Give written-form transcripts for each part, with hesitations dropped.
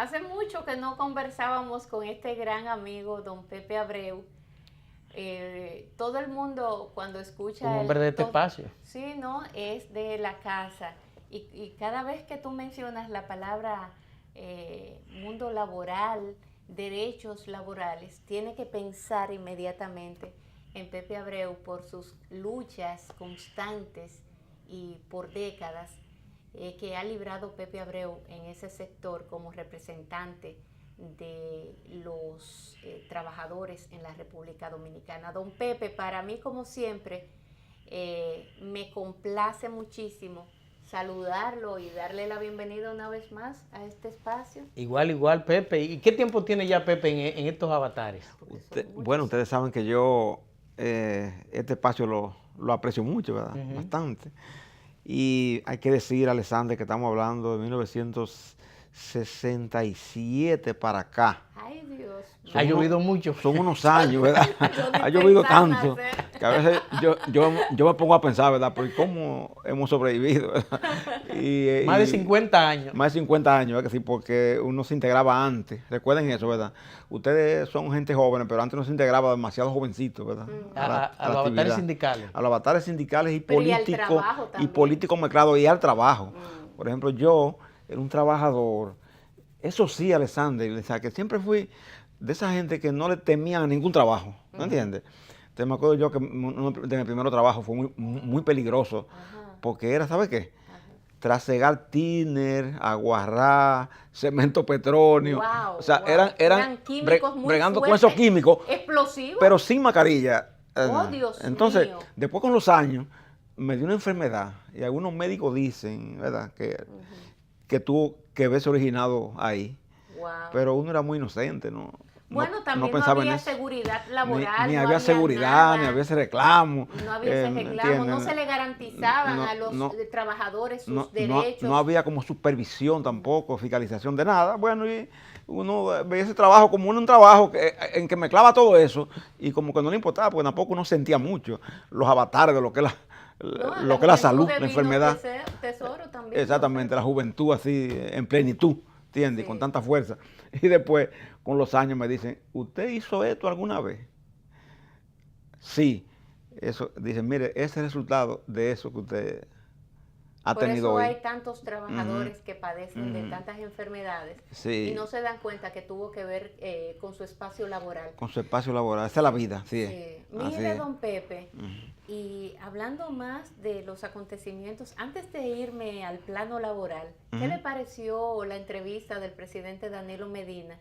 Hace mucho que no conversábamos con este gran amigo, don Pepe Abreu. Todo el mundo cuando Un escucha hombre de este espacio. sí, ¿no? Es de la casa. Y cada vez que tú mencionas la palabra mundo laboral, derechos laborales, tiene que pensar inmediatamente en Pepe Abreu por sus luchas constantes y por décadas que ha librado Pepe Abreu en ese sector como representante de los trabajadores en la República Dominicana. Don Pepe, para mí como siempre, me complace muchísimo saludarlo y darle la bienvenida una vez más a este espacio. Igual, Pepe. ¿Y qué tiempo tiene ya Pepe en estos avatares? Bueno, ustedes saben que yo este espacio lo aprecio mucho, ¿verdad? Bastante. Y hay que decir, Alexander, que estamos hablando de 1967 para acá. Ay, Dios. Ha llovido mucho. Son unos años, ¿verdad? Ha llovido tanto que a veces yo me pongo a pensar, ¿verdad? Por cómo hemos sobrevivido, ¿verdad? Más de 50 años. Más de 50 años, ¿verdad? Que sí, porque uno se integraba antes. Recuerden eso, ¿verdad? Ustedes son gente joven, pero antes no se integraba demasiado jovencito, ¿verdad? A los avatares sindicales. A los avatares sindicales y pero políticos. Y políticos mezclados y al trabajo. Por ejemplo, yo era un trabajador. Eso sí, Alexander, o sea, que siempre fui de esa gente que no le temían a ningún trabajo, ¿no entiendes? Entonces me acuerdo yo que uno de mis primeros trabajos fue muy peligroso, porque era, ¿sabe qué? Trasegar tiner, aguarrá, cemento petróneo. Wow, o sea, eran químicos muy bregando fuertes, con esos químicos, explosivos, pero sin mascarilla. Oh, Dios Entonces, mío. después con los años, me dio una enfermedad, y algunos médicos dicen, ¿verdad?, que tuvo que haberse originado ahí. Wow. Pero uno era muy inocente, ¿no? Bueno, también no pensaba había en eso. seguridad laboral. Ni no había seguridad, ni había ese reclamo. No había ese reclamo, no se le garantizaban a los trabajadores sus derechos. No había como supervisión tampoco, fiscalización de nada. Bueno, y uno veía ese trabajo como un trabajo en que mezclaba todo eso y como que no le importaba, porque tampoco uno sentía mucho los avatares de lo que es lo que es la salud, la enfermedad. Tesoro también. Exactamente, la juventud así en plenitud, ¿entiendes? Sí. Con tanta fuerza. Y después, con los años, me dicen, ¿usted hizo esto alguna vez? Sí. Eso, dicen, mire, ese es el resultado de eso que usted ha tenido hoy. Por eso hay tantos trabajadores que padecen de tantas enfermedades y no se dan cuenta que tuvo que ver con su espacio laboral. Con su espacio laboral, esa es la vida, sí. Mire, don Pepe, y hablando más de los acontecimientos, antes de irme al plano laboral, ¿qué le pareció la entrevista del presidente Danilo Medina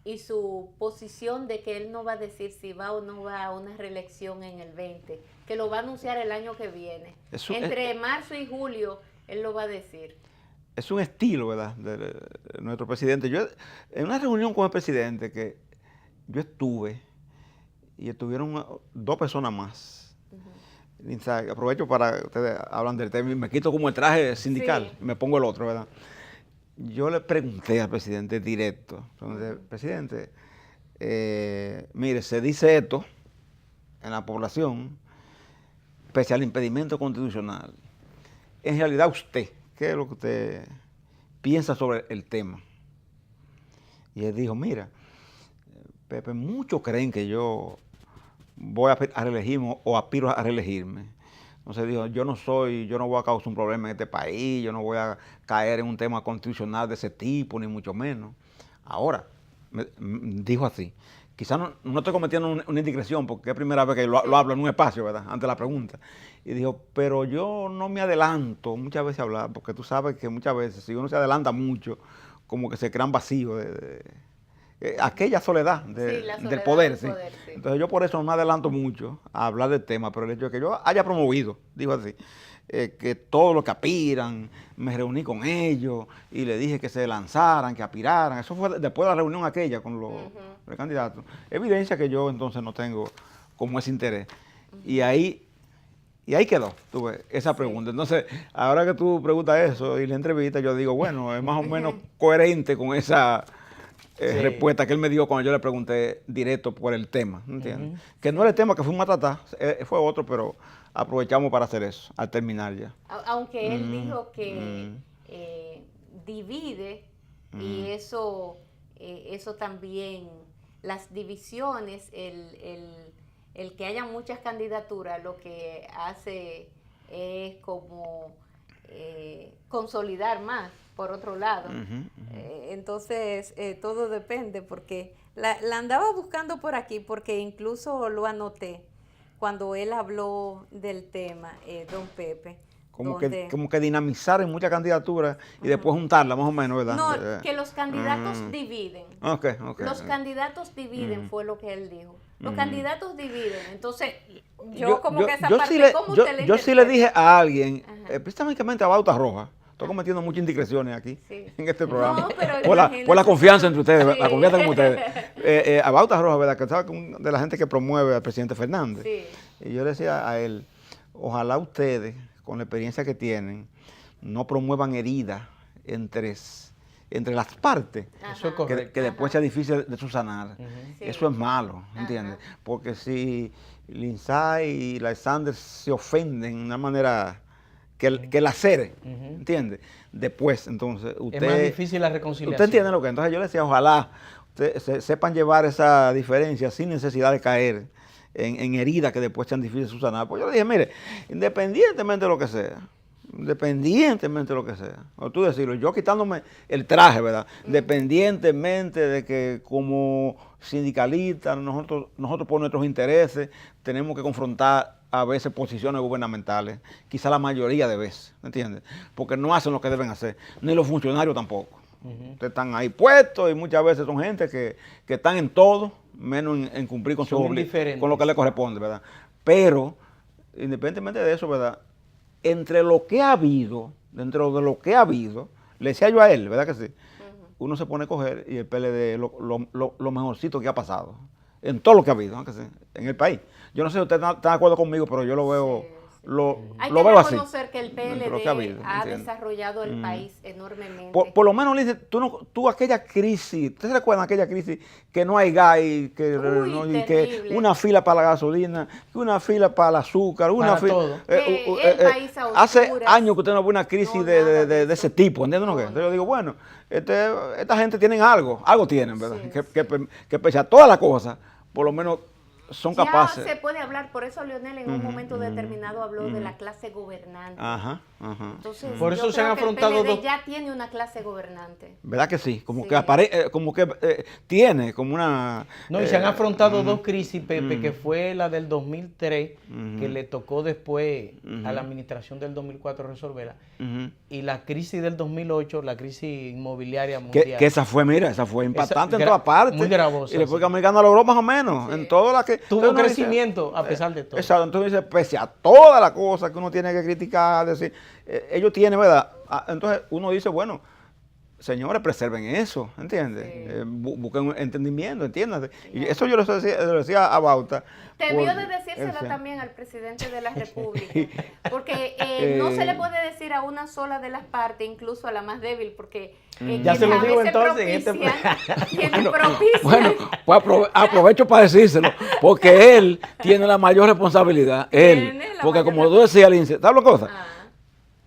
y su posición de que él no va a decir si va o no va a una reelección en el 20, que lo va a anunciar el año que viene? Entre marzo y julio, él lo va a decir. Es un estilo, ¿verdad?, de nuestro presidente. Yo, en una reunión con el presidente que yo estuve, y estuvieron 2 personas más. Aprovecho para ustedes hablan del tema y me quito como el traje sindical, me pongo el otro, ¿verdad? Yo le pregunté al presidente directo, entonces, presidente, mire, se dice esto en la población, pese al impedimento constitucional. En realidad usted, ¿qué es lo que usted piensa sobre el tema? Y él dijo, mira, Pepe, muchos creen que yo voy a reelegirme o aspiro a reelegirme. Entonces dijo, yo no voy a causar un problema en este país, yo no voy a caer en un tema constitucional de ese tipo, ni mucho menos. Ahora, dijo así, quizás no estoy cometiendo una indiscreción, porque es la primera vez que lo hablo en un espacio, ¿verdad?, ante la pregunta. Y dijo, pero yo no me adelanto muchas veces a hablar, porque tú sabes que muchas veces, si uno se adelanta mucho, como que se crean vacíos aquella soledad, del poder, sí. Entonces yo por eso no me adelanto mucho a hablar del tema, pero el hecho de que yo haya promovido, digo así, que todos los que aspiran, me reuní con ellos y le dije que se lanzaran, que aspiraran. Eso fue después de la reunión aquella con los candidatos. Evidencia que yo entonces no tengo como ese interés. Y ahí quedó, tuve esa pregunta. Entonces, ahora que tú preguntas eso y la entrevista, yo digo, bueno, es más o menos coherente con esa respuesta que él me dio cuando yo le pregunté directo por el tema, ¿entiendes? Que no era el tema que fuimos a tratar, fue otro, pero aprovechamos para hacer eso, al terminar ya. Aunque él dijo que divide Y eso también, las divisiones, el que haya muchas candidaturas, lo que hace es como consolidar más, por otro lado. Entonces, todo depende, porque la andaba buscando por aquí, porque incluso lo anoté cuando él habló del tema, don Pepe. Como que dinamizar en muchas candidaturas y después juntarlas, más o menos, ¿verdad? No, que los candidatos dividen. Los Ok. candidatos dividen, fue lo que él dijo. Los candidatos dividen. Entonces, yo como que esa parte, ¿cómo usted yo sí le dije a alguien, Ajá. precisamente a Bauta Roja, estoy cometiendo muchas indiscreciones aquí Sí. en este programa, No, pero por la imagínese. confianza entre ustedes, Sí. la confianza con ustedes. A Bauta Roja, ¿verdad? Que sabe de la gente que promueve al presidente Fernández. Sí. Y yo le decía a él, ojalá ustedes, con la experiencia que tienen, no promuevan heridas entre las partes, Eso es Ajá. correcto. que después sea difícil de subsanar. Sí. Eso es malo, ¿entiendes? Ajá. Porque si Lindsay y Alexander se ofenden de una manera que lacere, ¿entiendes? Después, entonces, Es más difícil la reconciliación. ¿Usted entiende lo que? Entonces yo le decía, ojalá ustedes sepan llevar esa diferencia sin necesidad de caer en heridas que después sean difíciles de subsanar. Pues yo le dije, mire, independientemente de lo que sea, o tú decirlo, yo quitándome el traje, ¿verdad? Independientemente de que como sindicalistas, nosotros por nuestros intereses tenemos que confrontar a veces posiciones gubernamentales, quizá la mayoría de veces, ¿entiendes? Porque no hacen lo que deben hacer, ni los funcionarios tampoco. Ustedes están ahí puestos y muchas veces son gente que están en todo, menos en cumplir con Son con lo que le corresponde, ¿verdad? Pero, independientemente de eso, ¿verdad? Dentro de lo que ha habido, le decía yo a él, ¿verdad que sí? Uno se pone a coger y el PLD lo mejorcito que ha pasado, en todo lo que ha habido, ¿no? Que sí, en el país. Yo no sé si usted está de acuerdo conmigo, pero yo lo veo, Sí, sí. Hay lo que veo así. reconocer que el dentro de lo PLD que ha habido, ha ¿entiendes? desarrollado el país enormemente. Por lo menos, Lice, tú aquella crisis, ¿ustedes se recuerdan aquella crisis que no hay gas y que, Uy, y que terrible. una fila para la gasolina, que una fila para el azúcar, una Para fila... todo. Que el país a hace oscuras. años que usted no ve una crisis No, nada de de ese eso. tipo, ¿entiendes? No, Entonces no. yo digo, bueno, esta gente tienen algo tienen, ¿verdad? Sí, Que pese a todas las cosas, por lo menos son Ya capaces. se puede hablar, por eso Leonel en un momento determinado habló de la clase gobernante. Ajá. Entonces, Por eso yo se han creo que afrontado el PLD dos- ya tiene una clase gobernante. ¿Verdad que sí? Como Sí. que tiene como una... No, y se han afrontado dos crisis, Pepe, que fue la del 2003, que le tocó después a la administración del 2004 resolverla, y la crisis del 2008, la crisis inmobiliaria mundial. Que esa fue, mira, esa fue impactante en gra- todas partes. muy gravosa, Y después sí. que Americano logró más o menos, en todas las que... Tuvo entonces uno dice, crecimiento a pesar de todo. Exacto, entonces dice, pese a todas las cosas que uno tiene que criticar, decir, ellos tienen, ¿verdad? Entonces uno dice, bueno, señores, preserven eso, ¿entiendes? Sí. Busquen un entendimiento, ¿entiendes? Y eso yo lo decía a Bauta. Debió por- de decírselo ese- también al presidente de la República, porque no se le puede decir a una sola de las partes, incluso a la más débil, porque Ya se lo a digo veces entonces en este quienes propician. Bueno, pues aprovecho para decírselo, porque él tiene la mayor responsabilidad, Tiene la porque mayor como tú decías, Lince, ¿sabes la cosa? Ah,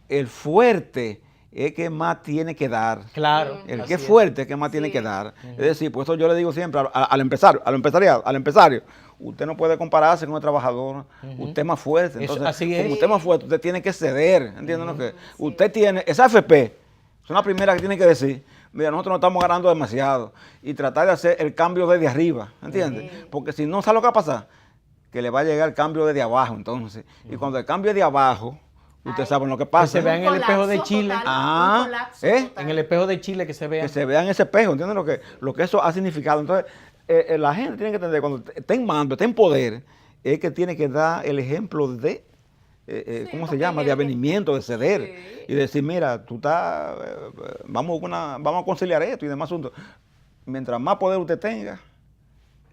El fuerte es que más tiene que dar. Claro. El así que es. es fuerte es que más tiene Sí. que dar. Es decir, por eso yo le digo siempre al empresario, usted no puede compararse con el trabajador, usted es más fuerte. Eso, Entonces, así es. como usted es más fuerte, usted tiene que ceder, ¿entienden lo que? Usted tiene, esa AFP, es una primera que tiene que decir, mira, nosotros no estamos ganando demasiado, y tratar de hacer el cambio desde arriba, ¿entiendes? Sí. Porque si no, ¿sabe lo que va a pasar? Que le va a llegar el cambio desde abajo, entonces. Y cuando el cambio es de abajo, ustedes Ay. saben lo que pasa. se vea en el espejo de colapso Chile. total, Ah, un colapso ¿eh? total. En el espejo de Chile que se vea. Que se vea en ese espejo, ¿entienden lo que eso ha significado? Entonces, la gente tiene que entender, cuando está en mando, está en poder, es que tiene que dar el ejemplo de, ¿cómo se porque llama? De avenimiento, de ceder. Sí. Y decir, mira, tú estás, vamos a conciliar esto y demás asuntos. Mientras más poder usted tenga,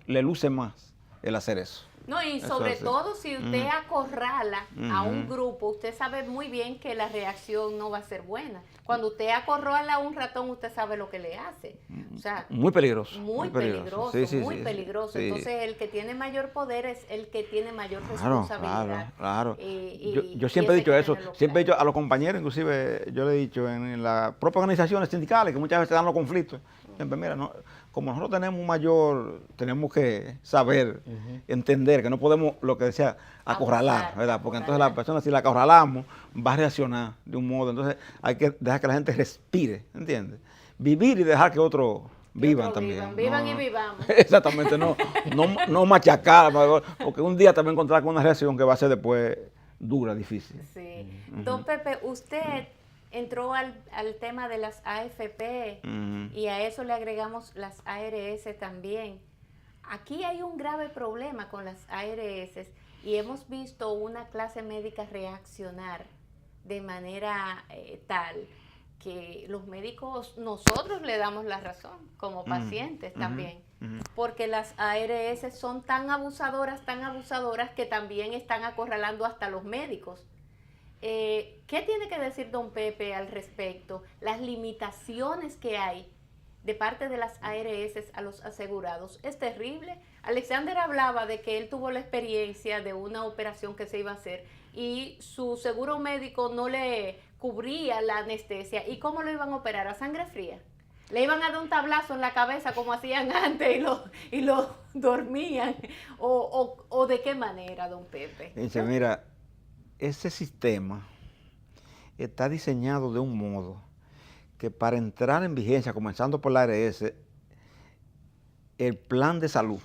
le luce más el hacer eso. No, y sobre todo si usted acorrala a un grupo, usted sabe muy bien que la reacción no va a ser buena. Cuando usted acorrala a un ratón, usted sabe lo que le hace. O sea, muy peligroso. Muy peligroso, sí, muy peligroso. Sí. Entonces, el que tiene mayor poder es el que tiene mayor responsabilidad. Claro. Y yo siempre he dicho eso, siempre he claro. dicho a los compañeros, inclusive yo le he dicho en las propias organizaciones sindicales, que muchas veces dan los conflictos. Siempre, mira, como nosotros tenemos que saber, entender que no podemos, lo que decía, acorralar, ¿verdad? Porque entonces la persona, si la acorralamos, va a reaccionar de un modo. Entonces hay que dejar que la gente respire, ¿entiendes? Vivir y dejar que otros vivan también. Vivan y vivamos. Exactamente, no machacar, porque un día también encontrar con una reacción que va a ser después dura, difícil. Sí. Don Pepe, usted entró al tema de las AFP y a eso le agregamos las ARS también. Aquí hay un grave problema con las ARS y hemos visto una clase médica reaccionar de manera tal que los médicos, nosotros le damos la razón como pacientes también, porque las ARS son tan abusadoras que también están acorralando hasta los médicos. ¿Qué tiene que decir don Pepe al respecto? Las limitaciones que hay de parte de las ARS a los asegurados es terrible. Alexander hablaba de que él tuvo la experiencia de una operación que se iba a hacer y su seguro médico no le cubría la anestesia. ¿Y cómo lo iban a operar? ¿A sangre fría? ¿Le iban a dar un tablazo en la cabeza como hacían antes y lo dormían? ¿O de qué manera, don Pepe? Dice, mira, ese sistema está diseñado de un modo que para entrar en vigencia, comenzando por la ARS, el plan de salud,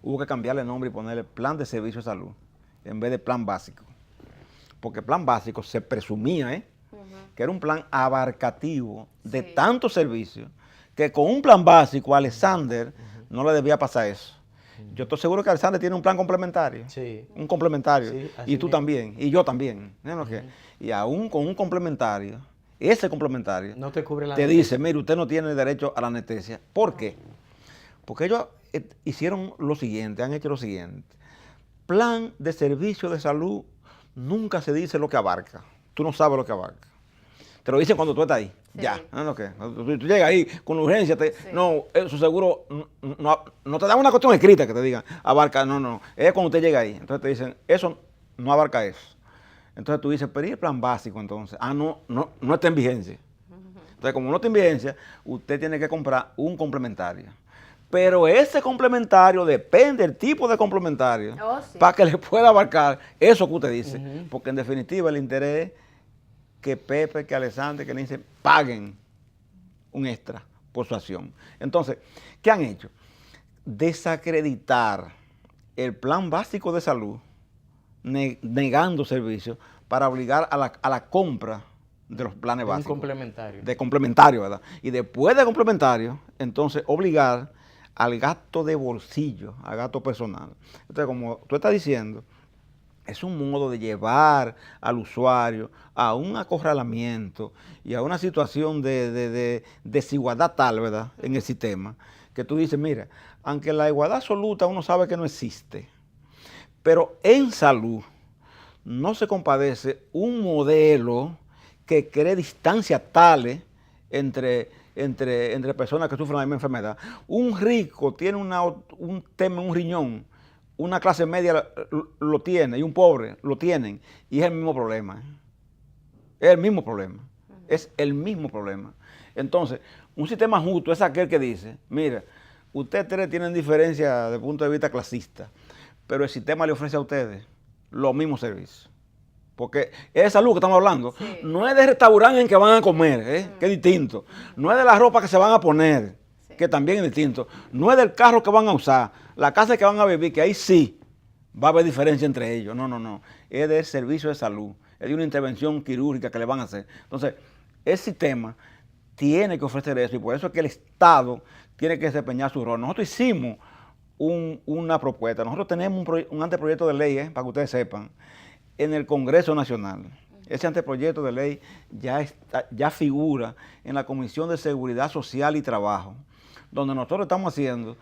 hubo que cambiarle el nombre y ponerle plan de servicio de salud, en vez de plan básico. Porque plan básico se presumía que era un plan abarcativo de tantos servicios, que con un plan básico a Alexander no le debía pasar eso. Yo estoy seguro que Alexander tiene un plan complementario. Sí. Un complementario. Sí, y tú también. Y yo también. Y aún con un complementario, ese complementario no te cubre la te dice, mire, usted no tiene derecho a la anestesia. ¿Por qué? Porque ellos hicieron lo siguiente, han hecho lo siguiente. Plan de servicio de salud nunca se dice lo que abarca. Tú no sabes lo que abarca. Te lo dicen cuando tú estás ahí. Sí. Ya. ¿No? Tú llegas ahí con urgencia. No, su seguro no te da una cuestión escrita que te digan, abarca. No. Es cuando usted llega ahí. Entonces te dicen, eso no abarca eso. Entonces tú dices, pero ¿y el plan básico entonces? No está en vigencia. Entonces, como no está en vigencia, usted tiene que comprar un complementario. Pero ese complementario depende del tipo de complementario para que le pueda abarcar eso que usted dice. Porque en definitiva el interés es que Pepe, que Alexander, que Lince paguen un extra por su acción. Entonces, ¿qué han hecho? Desacreditar el plan básico de salud, negando servicios para obligar a la compra de los planes básicos. Un complementario. De complementario, ¿verdad? Y después de complementario, entonces obligar al gasto de bolsillo, al gasto personal. Entonces, como tú estás diciendo, es un modo de llevar al usuario a un acorralamiento y a una situación de desigualdad tal, ¿verdad?, en el sistema, que tú dices, mira, aunque la igualdad absoluta uno sabe que no existe, pero en salud no se compadece un modelo que cree distancias tales entre personas que sufren la misma enfermedad. Un rico tiene un tema en un riñón, una clase media lo tiene y un pobre lo tienen, y es el mismo problema. Es el mismo problema. Es el mismo problema. Entonces, un sistema justo es aquel que dice, mira, ustedes tres tienen diferencia desde el punto de vista clasista, pero el sistema le ofrece a ustedes los mismos servicios. Porque esa salud que estamos hablando no es de restaurante en que van a comer, que es distinto. No es de la ropa que se van a poner, que también es distinto. No es del carro que van a usar, la casa que van a vivir, que ahí sí va a haber diferencia entre ellos. No. Es del servicio de salud, es de una intervención quirúrgica que le van a hacer. Entonces, el sistema tiene que ofrecer eso y por eso es que el Estado tiene que desempeñar su rol. Nosotros hicimos una propuesta, nosotros tenemos un anteproyecto de ley, para que ustedes sepan, en el Congreso Nacional. Ese anteproyecto de ley ya figura en la Comisión de Seguridad Social y Trabajo, donde nosotros estamos haciendo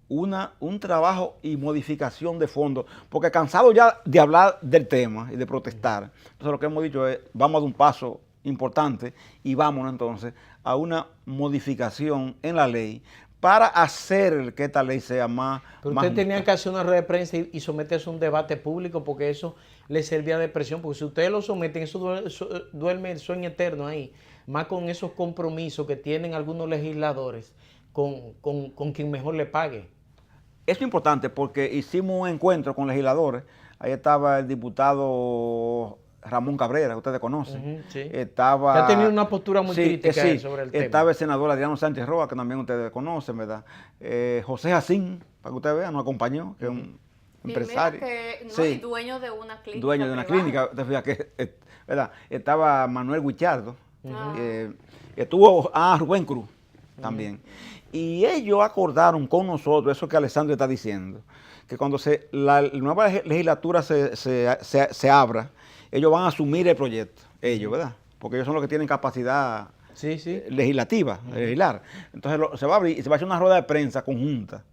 un trabajo y modificación de fondo, porque cansado ya de hablar del tema y de protestar, entonces lo que hemos dicho es, vamos a dar un paso importante y vámonos entonces a una modificación en la ley para hacer que esta ley sea más Pero más usted tenía justa. que hacer una rueda de prensa y someterse a un debate público porque eso le servía de presión, porque si ustedes lo someten, eso duerme el sueño eterno ahí, más con esos compromisos que tienen algunos legisladores con quien mejor le pague. Es importante porque hicimos un encuentro con legisladores. Ahí estaba el diputado Ramón Cabrera, que ustedes conocen. Ujú, sí. Estaba, Que ha tenido una postura muy crítica sí, sobre el tema. estaba el senador Adriano Sánchez Roa, que también ustedes conocen, ¿verdad? José Jacín, para que ustedes vean, nos acompañó, que es un empresario. Que, no, Sí, y dueño de una clínica dueño de una privada. clínica, te fijas que, ¿verdad? Estaba Manuel Guichardo, Ah. estuvo Rubén Cruz también. Y ellos acordaron con nosotros, eso que Alessandro está diciendo, que cuando la nueva legislatura se abra, ellos van a asumir el proyecto, ellos, ¿verdad? Porque ellos son los que tienen capacidad Sí, sí. legislativa, legislar. Entonces se va a abrir y se va a hacer una rueda de prensa conjunta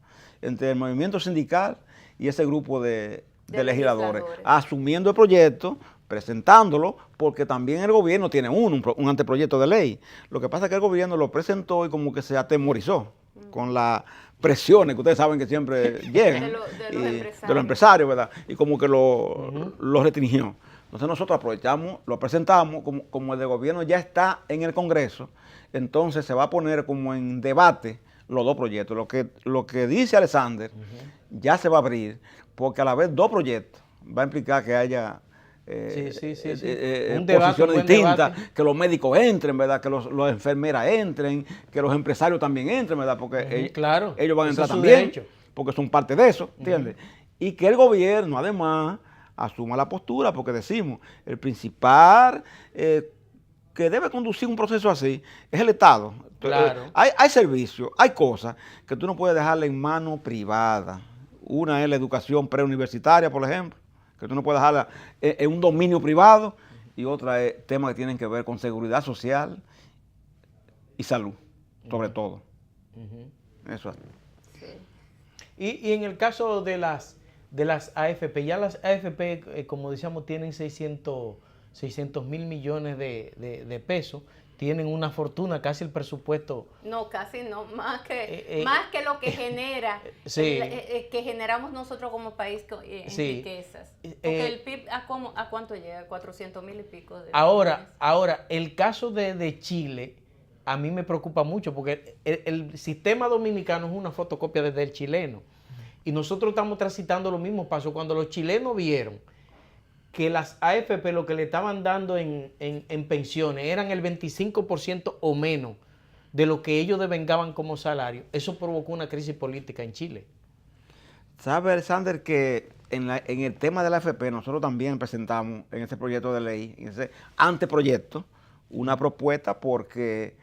entre el movimiento sindical y ese grupo de legisladores, asumiendo el proyecto, presentándolo, porque también el gobierno tiene un anteproyecto de ley. Lo que pasa es que el gobierno lo presentó y como que se atemorizó con las presiones que ustedes saben que siempre llegan de los empresarios, ¿verdad? Y como que lo restringió. Entonces nosotros aprovechamos, lo presentamos, como el de gobierno ya está en el Congreso, entonces se va a poner como en debate los dos proyectos. Lo que dice Alexander ya se va a abrir, porque a la vez dos proyectos va a implicar que haya un debate, posiciones distintas, que los médicos entren, ¿verdad? Que los enfermeras entren, que los empresarios también entren, ¿verdad? Porque claro, ellos van a entrar es su también, derecho, porque son parte de eso, ¿entiendes? Y que el gobierno, además, asuma la postura, porque decimos, el principal que debe conducir un proceso así es el Estado. Claro. Hay servicios, hay cosas que tú no puedes dejarle en mano privada. Una es la educación preuniversitaria, por ejemplo, que tú no puedes dejarla en un dominio privado, y otra es temas que tienen que ver con seguridad social y salud, sobre todo. Eso es. Sí. Y en el caso de las AFP, ya las AFP, como decíamos, tienen 600 mil millones de pesos, tienen una fortuna, casi el presupuesto. No, casi no, más que lo que genera, sí. Que generamos nosotros como país en sí. riquezas. Porque el PIB, ¿a cuánto llega? 400,000 y pico. Ahora, el caso de Chile, a mí me preocupa mucho, porque el sistema dominicano es una fotocopia desde el chileno. Y nosotros estamos transitando los mismos pasos. Cuando los chilenos vieron que las AFP lo que le estaban dando en pensiones eran el 25% o menos de lo que ellos devengaban como salario, eso provocó una crisis política en Chile. ¿Sabe, Alexander, que en el tema de la AFP nosotros también presentamos en ese proyecto de ley, en ese anteproyecto, una propuesta, porque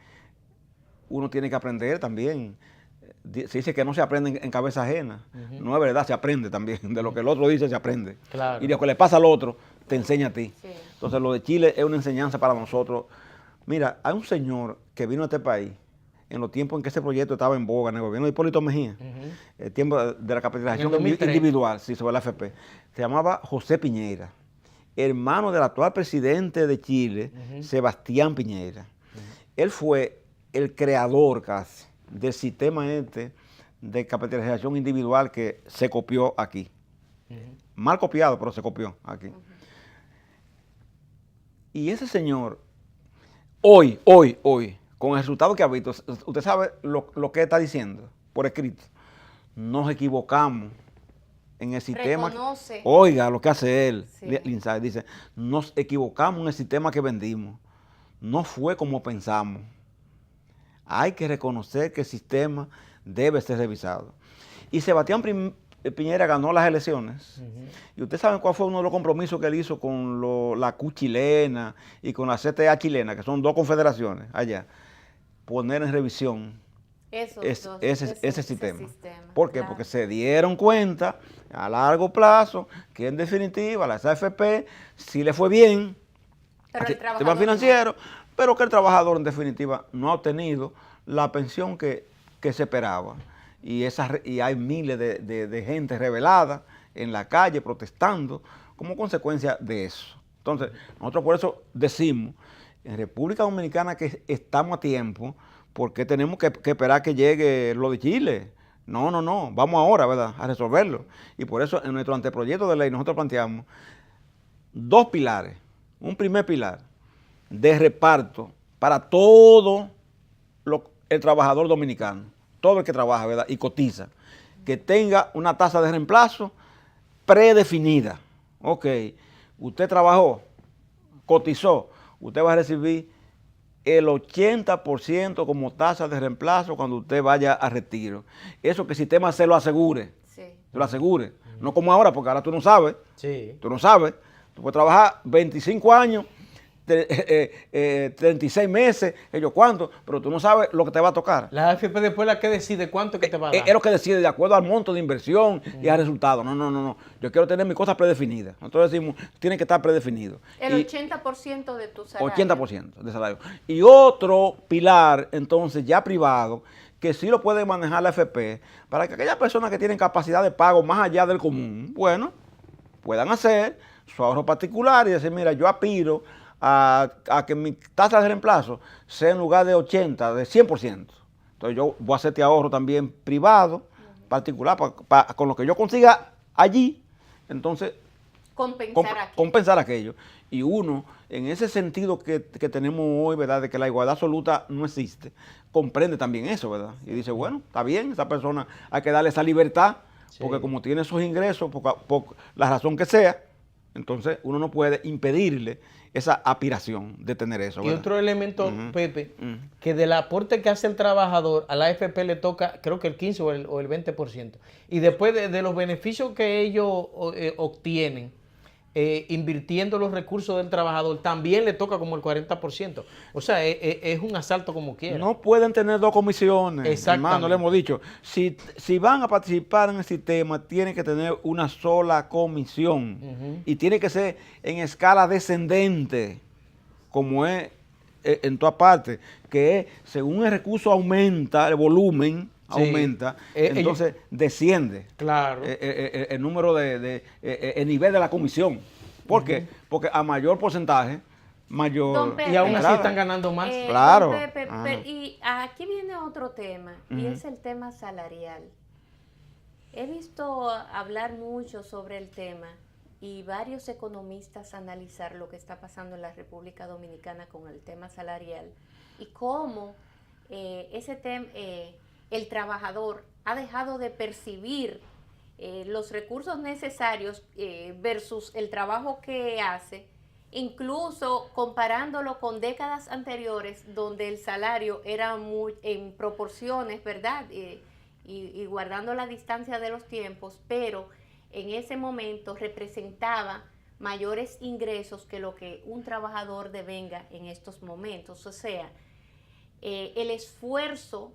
uno tiene que aprender también? Se dice que no se aprende en cabeza ajena. No es verdad, se aprende también. De lo que el otro dice, se aprende. Claro. Y de lo que le pasa al otro, te enseña a ti. Sí. Entonces, lo de Chile es una enseñanza para nosotros. Mira, hay un señor que vino a este país en los tiempos en que ese proyecto estaba en boga, en el gobierno de Hipólito Mejía, el tiempo de la capitalización individual, sí, sobre la AFP. Se llamaba José Piñera, hermano del actual presidente de Chile, Sebastián Piñera. Él fue el creador casi del sistema de capitalización individual que se copió aquí. Mal copiado, pero se copió aquí. Y ese señor, hoy, con el resultado que ha visto, usted sabe lo que está diciendo por escrito. Nos equivocamos en el sistema. Reconoce. Oiga lo que hace él, Sí. Lindsay, dice, nos equivocamos en el sistema que vendimos. No fue como pensamos. Hay que reconocer que el sistema debe ser revisado. Y Sebastián Piñera ganó las elecciones. Y ustedes saben cuál fue uno de los compromisos que él hizo con la CU chilena y con la CTA chilena, que son dos confederaciones allá. Poner en revisión ese sistema. ¿Por qué? Claro. Porque se dieron cuenta a largo plazo que en definitiva la AFP sí le fue bien, pero el tema financiero, pero que el trabajador en definitiva no ha obtenido la pensión que se esperaba. y hay miles de gente rebelada en la calle protestando como consecuencia de eso. Entonces, nosotros por eso decimos, en República Dominicana que estamos a tiempo, porque tenemos que esperar que llegue lo de Chile. No, vamos ahora, ¿verdad?, a resolverlo. Y por eso en nuestro anteproyecto de ley nosotros planteamos 2 pilares. Un primer pilar de reparto para todo el trabajador dominicano, todo el que trabaja, ¿verdad?, y cotiza, que tenga una tasa de reemplazo predefinida. Ok, usted trabajó, cotizó, usted va a recibir el 80% como tasa de reemplazo cuando usted vaya a retiro. Eso que el sistema se lo asegure. Sí. Se lo asegure. No como ahora, porque ahora tú no sabes. Sí. Tú no sabes. Tú puedes trabajar 25 años, 36 meses, ellos cuánto, pero tú no sabes lo que te va a tocar. La AFP después es la que decide cuánto que te va a dar. Es lo que decide de acuerdo al monto de inversión y al resultado. No. Yo quiero tener mis cosas predefinidas. Nosotros decimos, tiene que estar predefinido. El 80% de tu salario. 80% de salario. Y otro pilar, entonces, ya privado, que sí lo puede manejar la AFP, para que aquellas personas que tienen capacidad de pago más allá del común, bueno, puedan hacer su ahorro particular y decir, mira, yo aspiro a que mi tasa de reemplazo sea en lugar de 80, de 100%. Entonces yo voy a hacer este ahorro también privado, particular, con lo que yo consiga allí, entonces compensar aquello. Y uno, en ese sentido que tenemos hoy, ¿verdad?, de que la igualdad absoluta no existe, comprende también eso, ¿verdad? Y dice, bueno, está bien, esa persona hay que darle esa libertad, porque como tiene esos ingresos, por la razón que sea, entonces uno no puede impedirle esa aspiración de tener eso, ¿verdad? Y otro elemento, Pepe, que del aporte que hace el trabajador a la AFP le toca, creo que el 15 o el 20%. Y después de los beneficios que ellos obtienen, invirtiendo los recursos del trabajador, también le toca como el 40%. O sea, es un asalto como quiera. No pueden tener 2 comisiones, hermano, le hemos dicho. Si van a participar en el sistema, tienen que tener una sola comisión. Y tiene que ser en escala descendente, como es en todas partes, que es, según el recurso aumenta, el volumen aumenta, entonces desciende el número el nivel de la comisión. ¿Por qué? Porque a mayor porcentaje, mayor... Y aún así están ganando más. Claro. Pepe, y aquí viene otro tema, y es el tema salarial. He visto hablar mucho sobre el tema y varios economistas analizar lo que está pasando en la República Dominicana con el tema salarial y cómo ese tema... el trabajador ha dejado de percibir los recursos necesarios versus el trabajo que hace, incluso comparándolo con décadas anteriores donde el salario era muy en proporciones, ¿verdad? Y guardando la distancia de los tiempos, pero en ese momento representaba mayores ingresos que lo que un trabajador devenga en estos momentos. O sea, el esfuerzo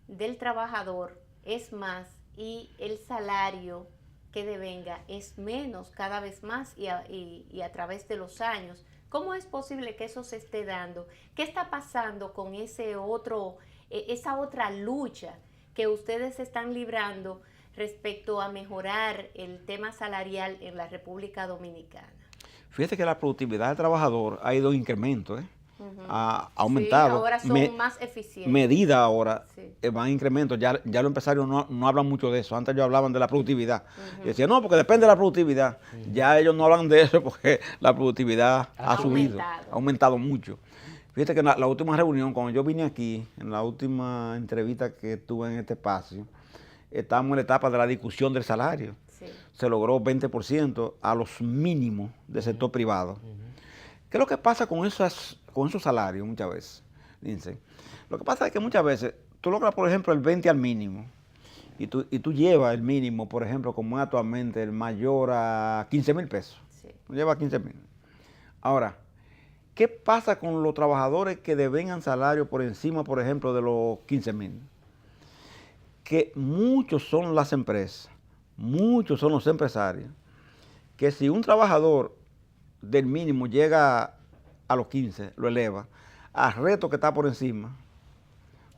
del trabajador es más y el salario que devenga es menos cada vez más y a través de los años. ¿Cómo es posible que eso se esté dando? ¿Qué está pasando con esa otra lucha que ustedes están librando respecto a mejorar el tema salarial en la República Dominicana? Fíjate que la productividad del trabajador ha ido en incremento, ha aumentado. Sí, ahora son más eficientes. Medida ahora va en incremento. Ya los empresarios no hablan mucho de eso. Antes ellos hablaban de la productividad. Y decían, no, porque depende de la productividad. Ya ellos no hablan de eso porque la productividad ha subido, ha aumentado mucho. Fíjate que en la última reunión, cuando yo vine aquí, en la última entrevista que tuve en este espacio, estábamos en la etapa de la discusión del salario. Sí. Se logró 20% a los mínimos del sector privado. ¿Qué es lo que pasa con esos salarios muchas veces, Lindsay? Lo que pasa es que muchas veces tú logras, por ejemplo, el 20 al mínimo y tú llevas el mínimo, por ejemplo, como es actualmente el mayor a 15,000 pesos. Sí. Tú llevas 15,000. Ahora, ¿qué pasa con los trabajadores que devengan salario por encima, por ejemplo, de los 15,000? Que muchos son las empresas, muchos son los empresarios, que si un trabajador del mínimo llega a los 15, lo eleva, al reto que está por encima,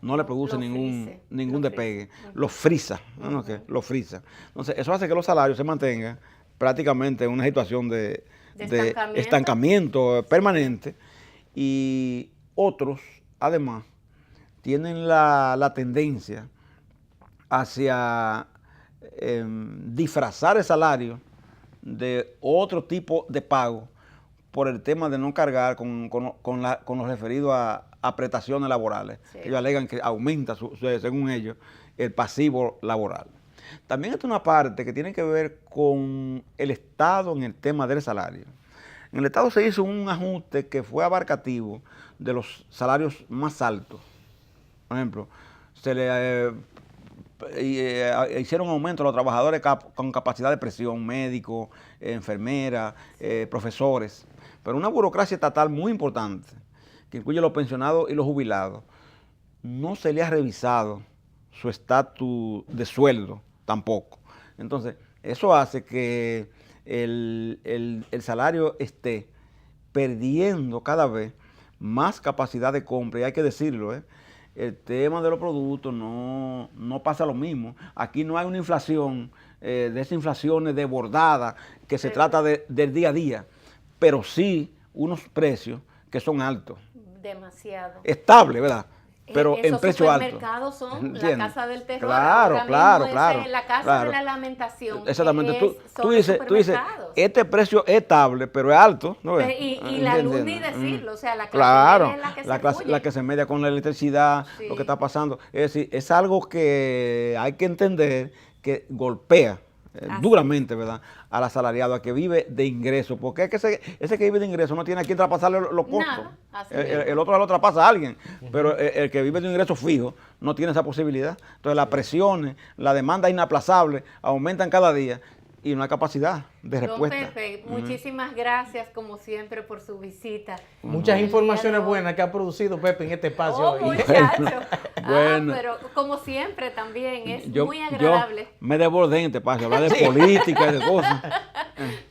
no le produce Lo ningún frise, ningún lo despegue, frise. lo frisa, ¿no? Que lo frisa. Entonces, eso hace que los salarios se mantengan prácticamente en una situación de estancamiento. estancamiento permanente, y otros, además, tienen la tendencia hacia disfrazar el salario de otro tipo de pago por el tema de no cargar con lo referido a prestaciones laborales. Sí. Ellos alegan que aumenta, según ellos, el pasivo laboral. También está una parte que tiene que ver con el Estado en el tema del salario. En el Estado se hizo un ajuste que fue abarcativo de los salarios más altos. Por ejemplo, se le hicieron aumento a los trabajadores con capacidad de presión, médicos, enfermeras, profesores. Pero una burocracia estatal muy importante, que incluye los pensionados y los jubilados, no se le ha revisado su estatus de sueldo tampoco. Entonces, eso hace que el salario esté perdiendo cada vez más capacidad de compra, y hay que decirlo, el tema de los productos no pasa lo mismo. Aquí no hay una inflación, de esas inflaciones desbordadas que se trata del día a día, pero sí unos precios que son altos. Demasiado. Estable, ¿verdad? Pero en Esos precio alto. supermercados son ¿Entiendes? la casa del terror. Claro, Ahora claro, mismo claro. es la casa claro. de la lamentación. Exactamente. Tú Son los dices, supermercados. este precio es estable, pero es alto. ¿No ves? Y la luz ni decirlo, o sea, la clase claro, media es la que se fuye. la que se media con la electricidad, Sí. lo que está pasando. Es decir, es algo que hay que entender que golpea duramente, ¿verdad?, al asalariado, a que vive de ingresos, porque es que ese que vive de ingresos no tiene a quien traspasarle los costos. Nada, así El otro lo traspasa a alguien, pero el que vive de un ingreso fijo no tiene esa posibilidad. Entonces las presiones, la demanda inaplazable aumentan cada día y no hay capacidad de respuesta. Don Pepe, muchísimas gracias como siempre por su visita. Muchas El informaciones día de hoy. buenas que ha producido Pepe en este espacio. Oh, hoy. muchacho. Bueno. Pero como siempre también es Yo muy agradable. me desbordé en este espacio, hablar de política y de cosas.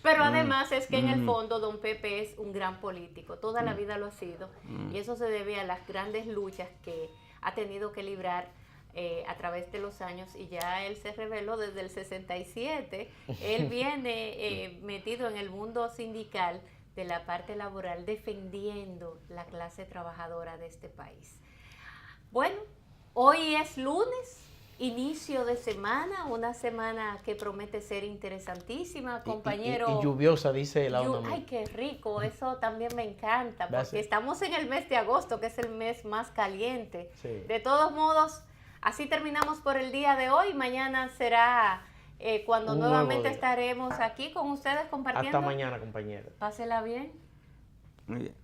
Pero además es que en el fondo don Pepe es un gran político, toda la vida lo ha sido, y eso se debe a las grandes luchas que ha tenido que librar a través de los años, y ya él se reveló desde el 67, él viene metido en el mundo sindical de la parte laboral, defendiendo la clase trabajadora de este país. Bueno, hoy es lunes, inicio de semana, una semana que promete ser interesantísima, compañero. Y lluviosa, dice la ONU. Ay, qué rico, eso también me encanta, porque Gracias. estamos en el mes de agosto, que es el mes más caliente. Sí. De todos modos, así terminamos por el día de hoy. Mañana será cuando Un nuevamente nuevo día. estaremos aquí con ustedes compartiendo. Hasta mañana, compañero. Pásela bien. Muy bien.